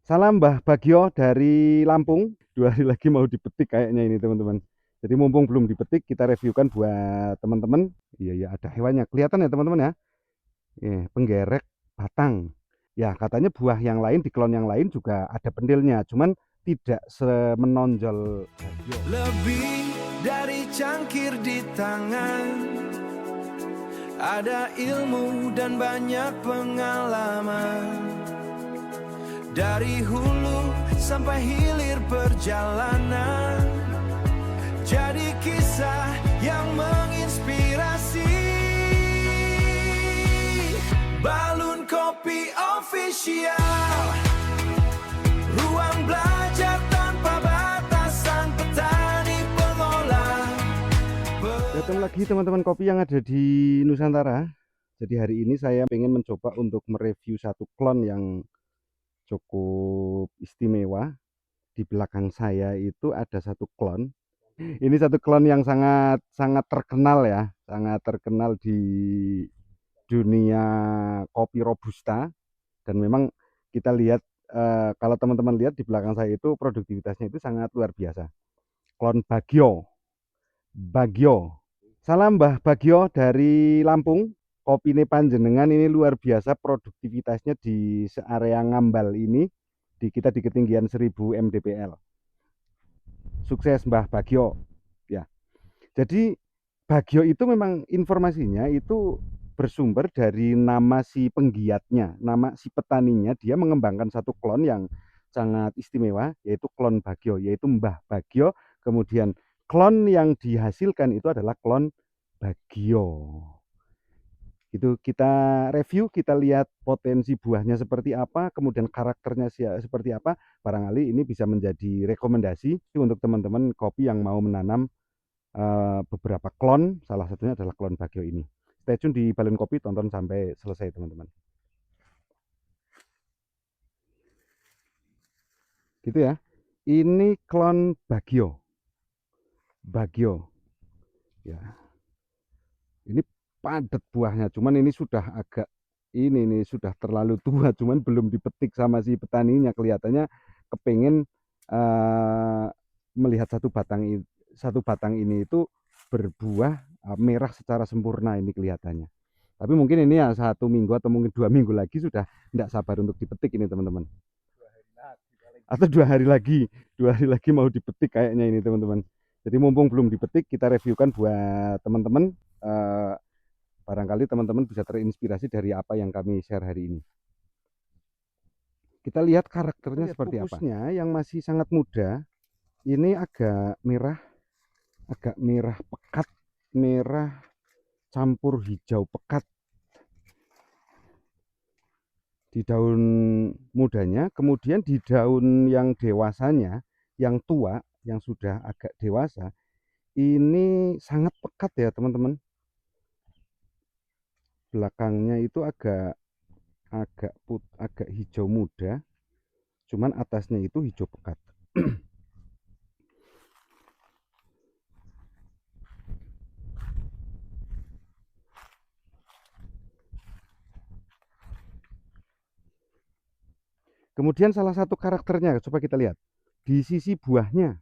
Salam Mbah Bagio dari Lampung. 2 hari lagi mau dipetik kayaknya ini teman-teman. Jadi mumpung belum dipetik, kita reviewkan buat teman-teman. Iya ya, ada hewannya. Kelihatan ya teman-teman ya. Penggerek batang. Ya katanya buah yang lain di klon yang lain juga ada pendilnya, cuman tidak semenonjol Bagio. Lebih dari cangkir di tangan, ada ilmu dan banyak pengalaman. Dari hulu sampai hilir perjalanan, jadi kisah yang menginspirasi. Balun Kopi Official, ruang belajar tanpa batasan petani pengolah. Datang lagi teman-teman kopi yang ada di Nusantara. Jadi hari ini saya ingin mencoba untuk mereview satu klon yang cukup istimewa. Di belakang saya itu ada satu klon. Ini satu klon yang sangat sangat terkenal ya, sangat terkenal di dunia kopi robusta. Dan memang kita lihat, kalau teman-teman lihat di belakang saya itu produktivitasnya itu sangat luar biasa. Klon Bagio. Bagio. Salam Mbah Bagio dari Lampung. Kopi ini panjenengan ini luar biasa produktivitasnya di area Ngambal ini. Kita di ketinggian 1000 mdpl. Sukses Mbah Bagio. Ya. Jadi Bagio itu memang informasinya itu bersumber dari nama si penggiatnya, nama si petaninya. Dia mengembangkan satu klon yang sangat istimewa, yaitu klon Bagio, yaitu Mbah Bagio. Kemudian klon yang dihasilkan itu adalah klon Bagio. Itu kita review, kita lihat potensi buahnya seperti apa, kemudian karakternya seperti apa. Barangkali ini bisa menjadi rekomendasi untuk teman-teman kopi yang mau menanam beberapa klon, salah satunya adalah klon Bagio ini. Stay tune di Balun Kopi, tonton sampai selesai teman-teman. Gitu ya. Ini klon Bagio. Bagio. Ya. Ini padat buahnya, cuman ini sudah agak ini nih sudah terlalu tua, cuman belum dipetik sama si petaninya. Kelihatannya kepengen melihat satu batang ini itu berbuah merah secara sempurna ini kelihatannya. Tapi mungkin ini ya 1 minggu atau mungkin 2 minggu lagi sudah tidak sabar untuk dipetik ini teman-teman. Atau 2 hari lagi, 2 hari lagi mau dipetik kayaknya ini teman-teman. Jadi mumpung belum dipetik, kita reviewkan buat teman-teman. Eh, Barangkali teman-teman bisa terinspirasi dari apa yang kami share hari ini. Kita lihat karakternya seperti apa. Kukusnya yang masih sangat muda, ini agak merah pekat, merah campur hijau pekat di daun mudanya. Kemudian di daun yang dewasanya, yang tua, yang sudah agak dewasa, ini sangat pekat ya teman-teman. Belakangnya itu agak hijau muda, cuman atasnya itu hijau pekat. Kemudian salah satu karakternya, coba kita lihat di sisi buahnya.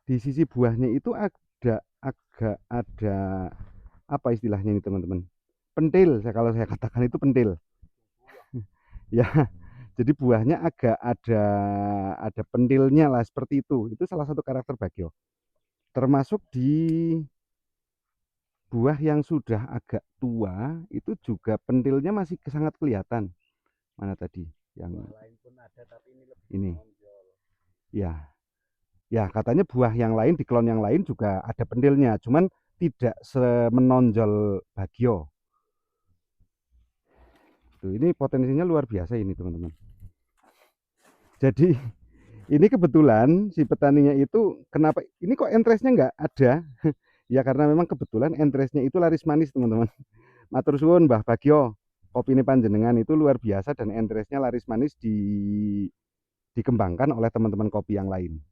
Di sisi buahnya itu agak ada apa istilahnya ini teman-teman? Pentil, kalau saya katakan itu pentil. Ya, jadi buahnya agak ada pentilnya lah seperti itu. Itu salah satu karakter Bagio. Termasuk di buah yang sudah agak tua itu juga pentilnya masih sangat kelihatan. Mana tadi? Yang ini. Ya, ya katanya buah yang lain di klon yang lain juga ada pentilnya, cuman tidak semenonjol Bagio. Tuh, ini potensinya luar biasa ini teman-teman. Jadi ini kebetulan si petaninya itu kenapa ini kok entresnya nggak ada? Ya karena memang kebetulan entresnya itu laris manis teman-teman. Matur suwun Mbah Bagio, kopi ini panjenengan itu luar biasa dan entresnya laris manis dikembangkan oleh teman-teman kopi yang lain.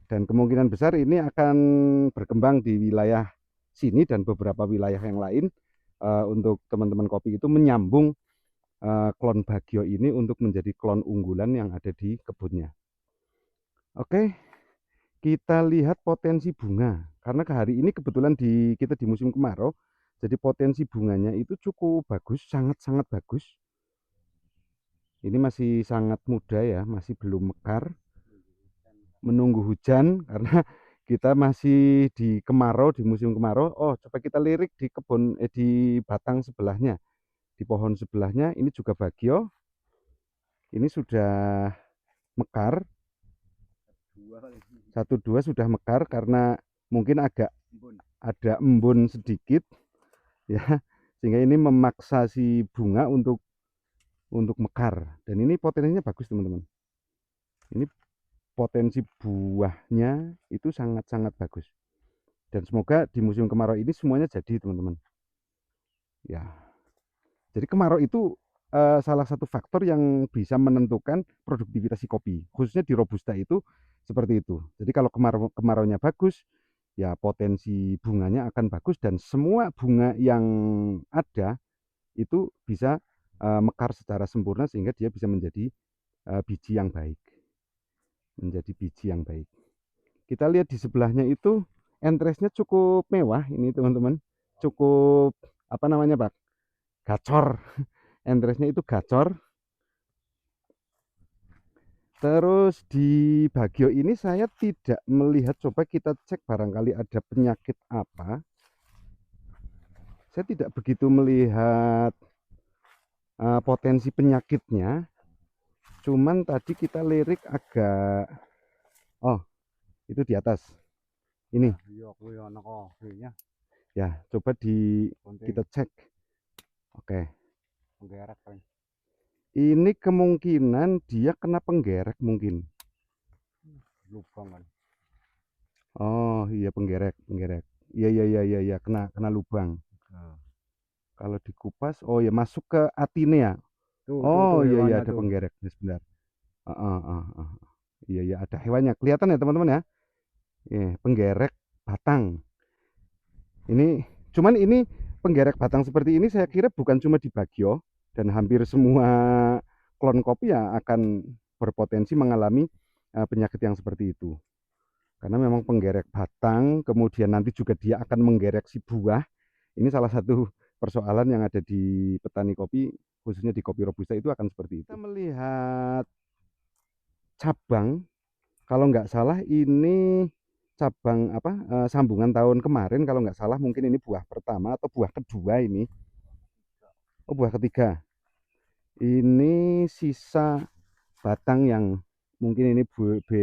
Dan kemungkinan besar ini akan berkembang di wilayah sini dan beberapa wilayah yang lain, untuk teman-teman kopi itu menyambung klon Bagio ini untuk menjadi klon unggulan yang ada di kebunnya. Oke, kita lihat potensi bunga. Karena ke hari ini kebetulan kita di musim kemarau, jadi potensi bunganya itu cukup bagus, sangat-sangat bagus. Ini masih sangat muda ya, masih belum mekar, menunggu hujan karena kita masih di kemarau, di musim kemarau. Oh, coba kita lirik di di batang sebelahnya, di pohon sebelahnya ini juga Bagio. Ini sudah mekar, satu dua sudah mekar karena mungkin agak ada embun sedikit ya, sehingga ini memaksa si bunga untuk mekar. Dan ini potensinya bagus teman-teman. Ini potensi buahnya itu sangat-sangat bagus. Dan semoga di musim kemarau ini semuanya jadi teman-teman. Ya, jadi kemarau itu salah satu faktor yang bisa menentukan produktivitas si kopi. Khususnya di Robusta itu seperti itu. Jadi kalau kemaraunya bagus, ya potensi bunganya akan bagus dan semua bunga yang ada itu bisa mekar secara sempurna sehingga dia bisa menjadi biji yang baik. Menjadi biji yang baik. Kita lihat di sebelahnya itu entresnya cukup mewah ini teman-teman. Cukup apa namanya, Pak? Gacor. Entresnya itu gacor. Terus di Bagio ini saya tidak melihat, coba kita cek barangkali ada penyakit apa. Saya tidak begitu melihat potensi penyakitnya. Cuman tadi kita lirik agak, oh itu di atas. Ini. Ya, coba kita cek. Oke. Ini kemungkinan dia kena penggerek mungkin. Oh iya, penggerek. Iya, kena lubang. Kalau dikupas, oh ya masuk ke atine ya. Oh iya ada penggerek. Sebentar. Iya ada hewannya. Kelihatan ya teman-teman ya. Penggerek batang. Cuman ini penggerek batang seperti ini saya kira bukan cuma di Bagio dan hampir semua klon kopi ya akan berpotensi mengalami penyakit yang seperti itu. Karena memang penggerek batang, kemudian nanti juga dia akan menggerek si buah. Ini salah satu persoalan yang ada di petani kopi, khususnya di kopi Robusta itu akan seperti itu. Kita melihat cabang, kalau nggak salah ini cabang apa sambungan tahun kemarin, kalau nggak salah mungkin ini buah pertama atau buah kedua ini. Oh, buah ketiga. Ini sisa batang yang mungkin ini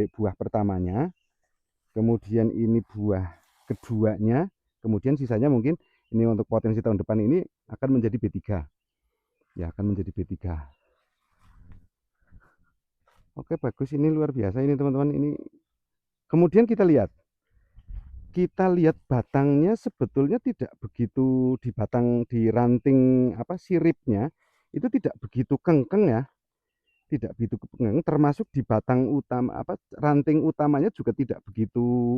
buah pertamanya, kemudian ini buah keduanya, kemudian sisanya mungkin ini untuk potensi tahun depan ini akan menjadi B3. Ya, akan menjadi B3. Oke, bagus, ini luar biasa ini teman-teman. Ini kemudian kita lihat batangnya sebetulnya tidak begitu di ranting apa siripnya itu tidak begitu kengkeng ya, tidak begitu kengkeng, termasuk di batang utama apa ranting utamanya juga tidak begitu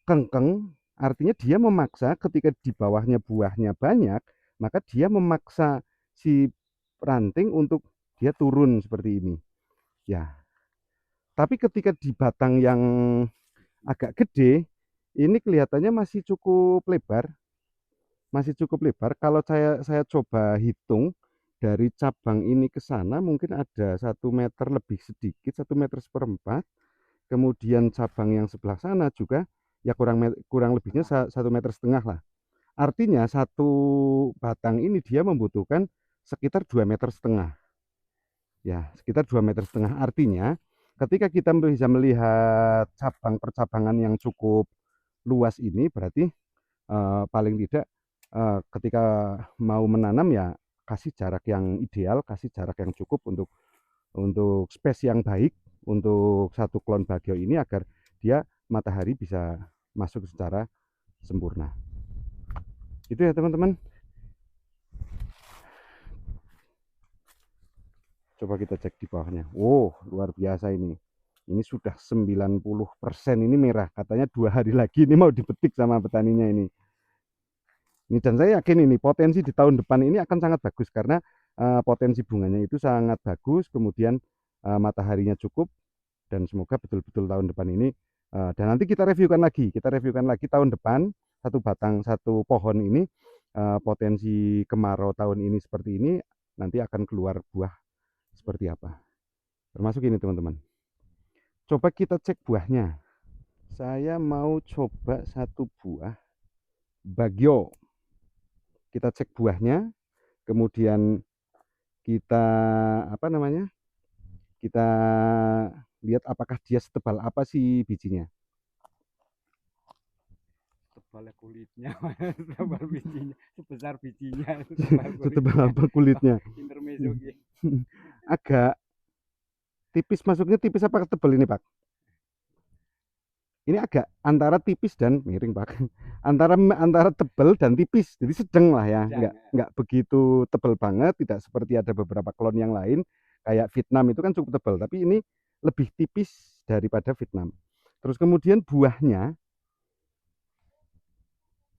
kengkeng. Artinya dia memaksa ketika di bawahnya buahnya banyak, maka dia memaksa si ranting untuk dia turun seperti ini ya. Tapi ketika di batang yang agak gede, ini kelihatannya masih cukup lebar. Masih cukup lebar. Kalau saya coba hitung dari cabang ini ke sana mungkin ada 1 meter lebih sedikit, 1,4 meter. Kemudian cabang yang sebelah sana juga ya kurang lebihnya 1,5 meter lah. Artinya satu batang ini dia membutuhkan sekitar 2,5 meter. Ya, sekitar 2,5 meter. Artinya ketika kita bisa melihat cabang percabangan yang cukup luas ini berarti paling tidak ketika mau menanam ya kasih jarak yang ideal, kasih jarak yang cukup untuk space yang baik untuk satu klon Bagio ini agar dia matahari bisa masuk secara sempurna. Itu ya teman-teman. Coba kita cek di bawahnya. Wow, luar biasa ini. Ini sudah 90% ini merah. Katanya 2 hari lagi ini mau dipetik sama petaninya ini. Dan saya yakin ini potensi di tahun depan ini akan sangat bagus karena potensi bunganya itu sangat bagus, kemudian mataharinya cukup, dan semoga betul-betul tahun depan ini dan nanti kita reviewkan lagi tahun depan satu pohon ini potensi kemarau tahun ini seperti ini, nanti akan keluar buah seperti apa. Termasuk ini teman-teman. Coba kita cek buahnya. Saya mau coba satu buah Bagyo. Kita cek buahnya, kemudian kita apa namanya? Kita lihat apakah dia setebal apa sih bijinya. Tebal kulitnya, tebal bijinya, sebesar bijinya, Setebal apa kulitnya? intermezzo gitu. Agak tipis, masuknya tipis apa tebal ini Pak? Ini agak antara tipis dan miring Pak. Antara tebal dan tipis, jadi sedang lah ya, nggak begitu tebal banget, tidak seperti ada beberapa klon yang lain, kayak Vietnam itu kan cukup tebal, tapi ini lebih tipis daripada Vietnam. Terus kemudian buahnya,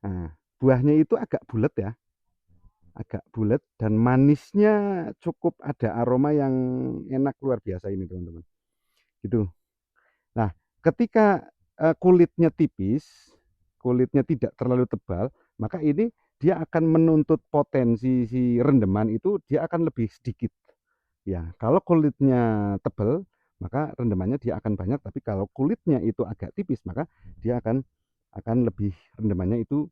nah, buahnya itu agak bulat ya, agak bulat dan manisnya cukup ada aroma yang enak luar biasa ini teman-teman. Gitu. Nah, ketika kulitnya tipis, kulitnya tidak terlalu tebal, maka ini dia akan menuntut potensi si rendeman itu dia akan lebih sedikit. Ya, kalau kulitnya tebal, maka rendemannya dia akan banyak, tapi kalau kulitnya itu agak tipis, maka dia akan lebih rendemannya itu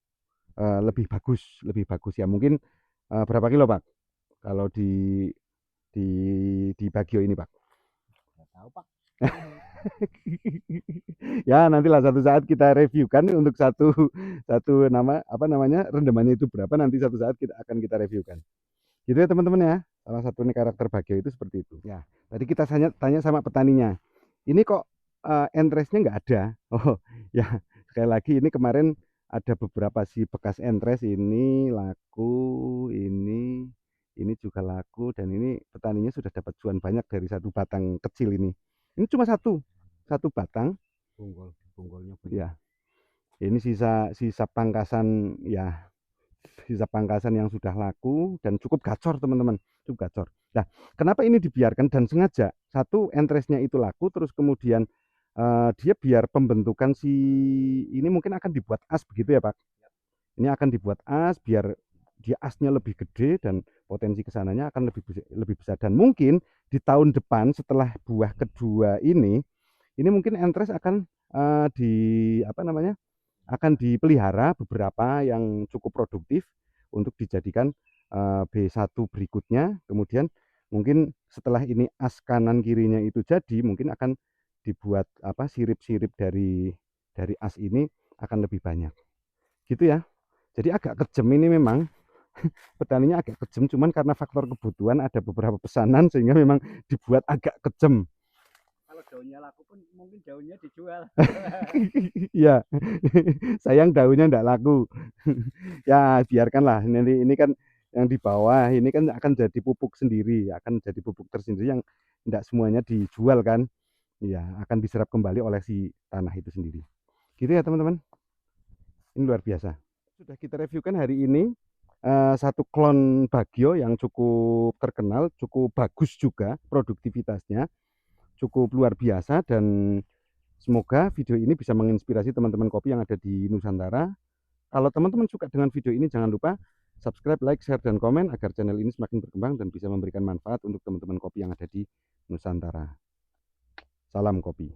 lebih bagus ya. Mungkin berapa kilo, Pak? Kalau di di Bagio ini, Pak? Nggak tahu Pak. Ya nantilah satu saat kita reviewkan untuk satu namanya rendemannya itu berapa, nanti satu saat akan kita reviewkan gitu ya teman-teman ya. Salah satu nih karakter Bagio itu seperti itu ya. Tadi kita tanya sama petaninya, ini kok entresnya nggak ada. Oh ya, sekali lagi ini kemarin ada beberapa si bekas entres ini laku, ini juga laku, dan ini petaninya sudah dapat cuan banyak dari satu batang kecil ini cuma satu batang. Bonggolnya Ya, ini sisa pangkasan ya, sisa pangkasan yang sudah laku dan cukup gacor teman-teman, cukup gacor. Nah, kenapa ini dibiarkan dan sengaja satu entresnya itu laku, terus kemudian dia biar pembentukan si ini mungkin akan dibuat as begitu ya Pak. Ini akan dibuat as biar dia asnya lebih gede dan potensi kesananya akan lebih besar, dan mungkin di tahun depan setelah buah kedua ini mungkin entres akan di apa namanya, akan dipelihara beberapa yang cukup produktif untuk dijadikan B1 berikutnya. Kemudian mungkin setelah ini as kanan kirinya itu jadi, mungkin akan dibuat apa, sirip-sirip dari as ini akan lebih banyak gitu ya. Jadi agak kejam ini memang, petaninya agak kejam, cuman karena faktor kebutuhan ada beberapa pesanan sehingga memang dibuat agak kejam. Kalau daunnya laku pun mungkin daunnya dijual. Ya, sayang daunnya enggak laku. Ya, biarkanlah. Nanti ini kan yang di bawah ini kan akan jadi pupuk sendiri, akan jadi pupuk tersendiri yang enggak semuanya dijual kan. Ya, akan diserap kembali oleh si tanah itu sendiri. Gitu ya, teman-teman. Ini luar biasa. Sudah kita reviewkan hari ini satu klon Bagio yang cukup terkenal, cukup bagus juga produktivitasnya, cukup luar biasa, dan semoga video ini bisa menginspirasi teman-teman kopi yang ada di Nusantara. Kalau teman-teman suka dengan video ini, jangan lupa subscribe, like, share, dan komen agar channel ini semakin berkembang dan bisa memberikan manfaat untuk teman-teman kopi yang ada di Nusantara. Salam kopi.